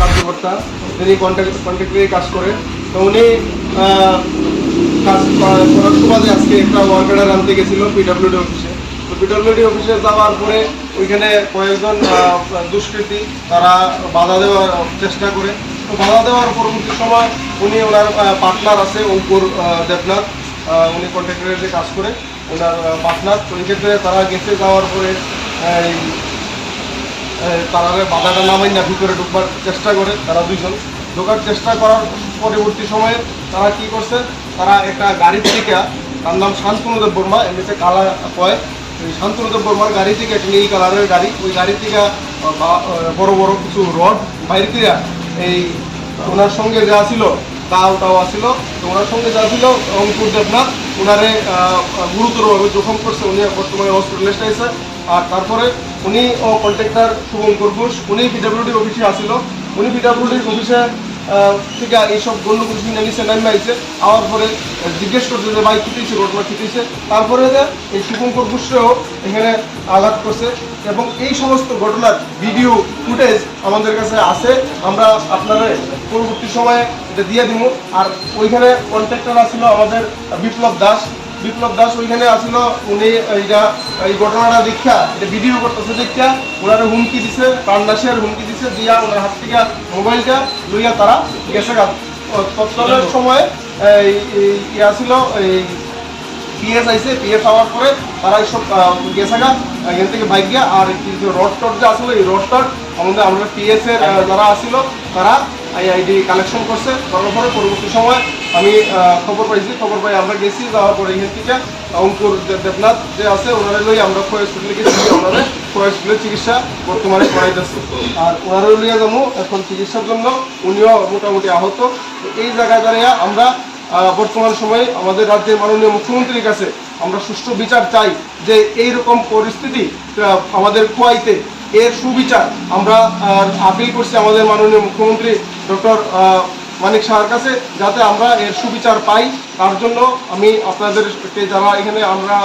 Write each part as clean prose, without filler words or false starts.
কার্যকর্তা, তিনি কন্ট্রাক্টরে কাজ করে। তো উনি কাজ করার সুবাদে আজকে একটা ওয়ার্ক অর্ডার আনতে গেছিল পিডব্লিউডি অফিসে। তো পিডব্লিউডি অফিসে যাওয়ার পরে ওইখানে কয়েকজন দুষ্কৃতী তারা বাধা দেওয়ার চেষ্টা করে। তো বাধা দেওয়ার পরবর্তী সময় উনি ওনার পার্টনার আছে অঙ্কুর দেবনাথ, উনি কন্ট্রাক্টরে কাজ করে, ওনার পার্টনার। তো এই ক্ষেত্রে তারা গেছে, যাওয়ার পরে তারা বাধাটা নামাই না ভিতরে ঢুকবার চেষ্টা করে। তারা দুইজন ঢোকার চেষ্টা করার পরবর্তী সময়ে তারা কি করছে, তারা একটা গাড়ির থেকে, তার নাম শান্তনুদেব বর্মা, এমনিতে কালা কয়, ওই শান্তনুদেব বর্মার গাড়ি থেকে, একটা নীল কালারের গাড়ি, ওই গাড়ি থেকে বড় বড় কিছু রড বাইরে দিয়ে এই ওনার সঙ্গে যা ছিল তাও আসিল। তো ওনার সঙ্গে যা ছিল অঙ্কুর দেবনাথ, ওনারে গুরুতরভাবে জখম করছে। উনি বর্তমানে হসপিটালাইজড আছে। আর তারপরে উনি ও কন্ট্রাক্টর শুভঙ্কর ঘোষ, উনি পিডব্লিউডির অফিসে আসিল। উনি পিডব্লিউডির অফিসে থেকে এইসব গণ্ডগোল শুনে নিচে নামে আইছে। আওয়ার পরে জিজ্ঞেস করছে যে ভাই কী ঘটনা কী হয়েছে। তারপরে এই শুভঙ্কর ঘোষরেও এখানে আঘাত করছে। এবং এই সমস্ত ঘটনার ভিডিও ফুটেজ আমাদের কাছে আছে, আমরা আপনারা পরবর্তী সময়ে এটা দিয়ে দিব। আর ওইখানে কন্ট্রাক্টর আসছিল আমাদের বিপ্লব দাস ওইখানে আসছিল। উনি এই ঘটনাটা দেখা, এটা ভিডিও করতেছে দেখা ওনারা হুমকি দিছে, প্রাণনাশের হুমকি দিছে, দিয়া ওনার হাত থেকে মোবাইলটা লইয়া তারা গেছে। তৎকালীন সময়ে আসছিল এই পিএস আইসে, পিএস হওয়ার পরে তারা এইসব গেছে এখান থেকে বাইক গিয়া। আর রড টড যে আসলো, এই রড টড আমাদের পিএস এর যারা আসছিল তারা আইআইডি কালেকশন করছে। করার পরে পরবর্তী সময় আমি খবর পাই, আমরা গেছি। যাওয়ার পরে এখান থেকে অঙ্কুর দেবনাথ যে আছে ওনারা লই আমরা খোয়া হসপিটালে গেছি, ওনারা খোয়া হসপিটালে চিকিৎসা বর্তমানে করাইতেছে। আর ওনারা লইয়া যাবো এখন চিকিৎসার জন্য, উনিও মোটামুটি আহত। এই জায়গায় দাঁড়িয়ে আমরা বর্তমান সময়ে আমাদের রাজ্যের মাননীয় মুখ্যমন্ত্রীর কাছে আমরা সুষ্ঠু বিচার চাই, যে এইরকম পরিস্থিতি আমাদের খোয়াইতে এর সুবিচার আমরা আপিল করছি আমাদের মাননীয় মুখ্যমন্ত্রী ডক্টর মানিক সাহার কাছে, যাতে আমরা এর সুবিচার পাই। তার জন্য আমি আপনাদেরকে যারা এখানে আমরা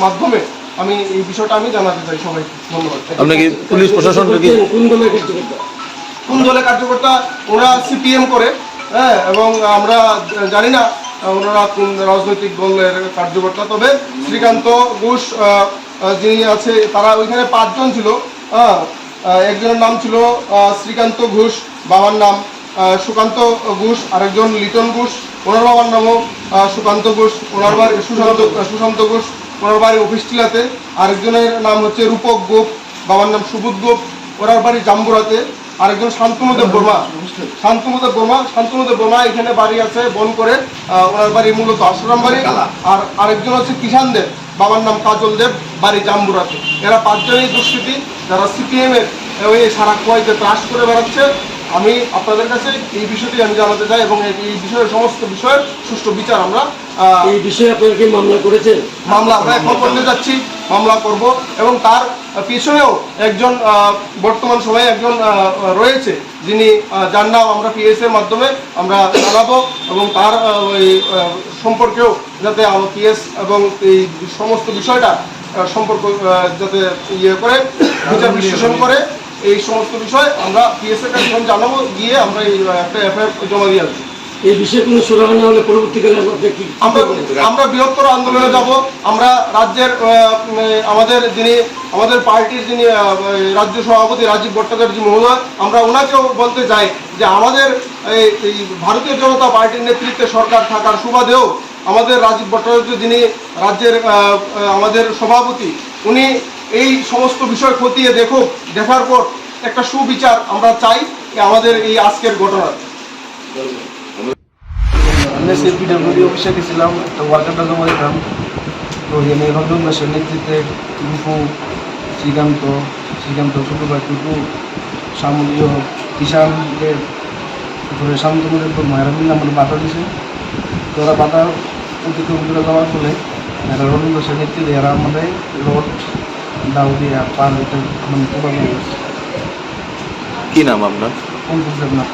মাধ্যমে আমি এই বিষয়টা আমি জানাতে চাই সবাইকে। ধন্যবাদ। আপনাকে পুলিশ প্রশাসন কোন দলের কার্যকর্তা? ওরা সিপিএম করে, হ্যাঁ, এবং আমরা জানি না ওনারা কোন রাজনৈতিক দলের কার্যকর্তা। তবে শ্রীকান্ত ঘোষ যিনি আছে, তারা ওইখানে 5 জন ছিল। একজনের নাম ছিল শ্রীকান্ত ঘোষ, বাবার নাম সুকান্ত ঘোষ, আরেকজন লিটন ঘোষ, ওনার বাবার নামও সুকান্ত ঘোষ, ওনার বাড়ি সুশান্ত ঘোষ, ওনার বাড়ি অফিস টিলাতে। আরেকজনের নাম হচ্ছে রূপক গোপ, বাবার নাম সুবোধ গোপ, ওনার বাড়ি জাম্বুরাতে। আরেকজন শান্তনুদেব বর্মা এখানে বাড়ি আছে বন করে, ওনার বাড়ি মূলত আশ্রম বাড়ি। আর আরেকজন হচ্ছে কিষান দেব, বাবার নাম কাজল দেব, বাড়ি জাম্বুরাতে। এরা 5 জনই দুষ্কৃতী, যারা সিপিএম এর ওই সারা কোয়াইতে ত্রাস করে বেড়াচ্ছে। আমি আপনাদের কাছে এই বিষয়টি আমি জানাতে চাই, এবং এই বিষয়ের সমস্ত বিষয়ের সুষ্ঠু বিচার আমরা এই বিষয়ে আপনারা কি মামলা করেছেন? মামলা আমরা এখন করতে যাচ্ছি, মামলা করব। এবং তার পিছনেও একজন বর্তমান সময়ে একজন রয়েছে, যিনি যার নাম আমরা পিএস এর মাধ্যমে আমরা জানাবো, এবং তার ওই সম্পর্কেও যাতে পিএস এবং এই সমস্ত বিষয়টা সম্পর্ক যাতে করে বিচার বিশ্লেষণ করে, এই সমস্ত বিষয় আমরা পিএস এর কাছে জানাবো, গিয়ে আমরা এই একটা এফআইআর জমা দিয়ে আসবো। এই বিষয়ে কোনো সুরাহা না হলে পরবর্তীকালে আমরা বৃহত্তর আন্দোলনে যাব। আমরা রাজ্যের আমাদের পার্টির যিনি রাজ্য সভাপতি রাজীব ভট্টাচার্য মহোদয়, আমরা ওনাকেও বলতে চাই যে আমাদের এই ভারতীয় জনতা পার্টির নেতৃত্বে সরকার থাকার সুবাদেও আমাদের রাজীব ভট্টাচার্য যিনি রাজ্যের আমাদের সভাপতি, উনি এই সমস্ত বিষয় খতিয়ে দেখার পর একটা সুবিচার আমরা চাই আমাদের এই আজকের ঘটনার। আমরা পিডব্লিউডি অফিসে গেছিলাম, একটা ওয়ার্কারটা জমা দিতাম। তো এখানে রঞ্জন দাসের নেতৃত্বে টুকু শ্রীকান্ত ছোটো ভাই টুকু সামলীয় কিষানদের ধরে শান্তনুদের মায়েরা মিলে আমাদের বাধা দিছে। তো ওরা বাধা অতিক্রম করে যাওয়ার ফলে এরা রঞ্জন দাসের নেতৃত্বে এরা আমাদের রড দাও দিয়ে পার হইতে মানে প্রভাব হয়ে গেছে। কি নাম আপনার? অঙ্কুর দেবনাথ।